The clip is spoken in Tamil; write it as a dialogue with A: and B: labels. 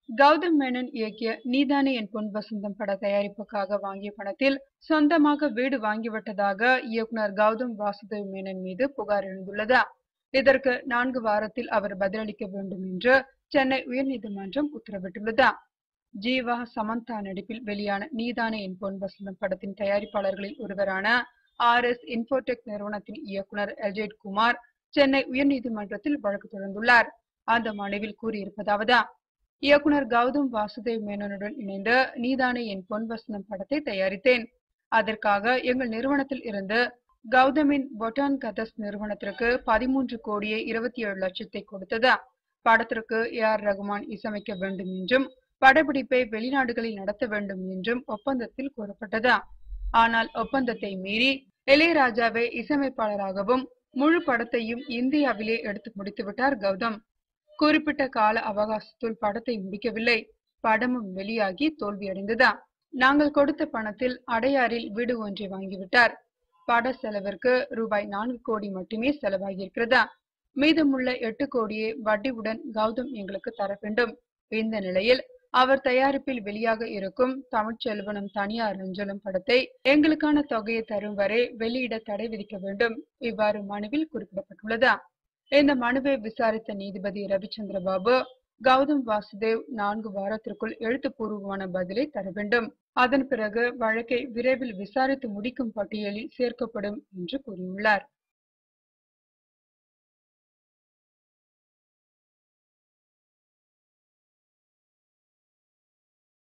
A: கௌதம் மேனன் இயக்கிய நீதானே என் பொன் வசந்தம் பட தயாரிப்புக்காக வாங்கிய பணத்தில் சொந்தமாக வீடு வாங்கிவிட்டதாக இயக்குனர் கௌதம் வாசுதேவ் மேனன் மீது புகார் எழுந்துள்ளது. இதற்கு 4 வாரத்தில் அவர் பதிலளிக்க வேண்டும் என்று சென்னை உயர்நீதிமன்றம் உத்தரவிட்டுள்ளது. ஜீவா சமந்தா நடிப்பில் வெளியான நீதானே என் பொன் வசந்தம் படத்தின் தயாரிப்பாளர்களில் ஒருவரான RS இன்ஃபோடெக் நிறுவனத்தின் இயக்குனர் அஜய் குமார் சென்னை உயர்நீதிமன்றத்தில் வழக்கு தொடர்ந்துள்ளார். அந்த மனுவில் கூறியிருப்பதாவது: இயக்குனர் கௌதம் வாசுதேவ் மேனனுடன் இணைந்து நீதானே என் பொன் வசந்தம் படத்தை தயாரித்தேன். அதற்காக எங்கள் நிறுவனத்தில் இருந்து கௌதமின் பொட்டான் கதஸ் நிறுவனத்திற்கு 13 கோடியே 27 லட்சத்தை கொடுத்தது. படத்திற்கு AR ரகுமான் இசையமைக்க வேண்டும் என்றும் படப்பிடிப்பை வெளிநாடுகளில் நடத்த வேண்டும் என்றும் ஒப்பந்தத்தில் கூறப்பட்டது. ஆனால் ஒப்பந்தத்தை மீறி இளையராஜாவை இசையமைப்பாளராகவும் முழு படத்தையும் இந்தியாவிலே எடுத்து முடித்துவிட்டார் கௌதம். குறிப்பிட்ட கால அவகாசத்துள் படத்தை முடிக்கவில்லை. படமும் வெளியாகி தோல்வியடைந்தது. நாங்கள் கொடுத்த பணத்தில் அடையாறில் வீடு ஒன்றை வாங்கிவிட்டார். பட செலவிற்கு ரூபாய் 4 கோடி மட்டுமே செலவாகியிருக்கிறது. மீதமுள்ள 8 கோடியை வட்டியுடன் கௌதம் எங்களுக்கு தர வேண்டும். இந்த நிலையில் அவர் தயாரிப்பில் வெளியாக இருக்கும் தமிழ்ச்செல்வனும் தனியார் நெஞ்சலும் படத்தை எங்களுக்கான தொகையை தரும் வரை வெளியிட தடை விதிக்க வேண்டும். இவ்வாறு மனுவில் குறிப்பிடப்பட்டுள்ளது. இந்த மனுவை விசாரித்த நீதிபதி ரவிச்சந்திர பாபு, கௌதம் வாசுதேவ் 4 வாரத்திற்குள் எழுத்துப்பூர்வமான பதிலை தர வேண்டும். அதன் பிறகு வழக்கை விரைவில் விசாரித்து முடிக்கும் பட்டியலில் சேர்க்கப்படும் என்று கூறியுள்ளார்.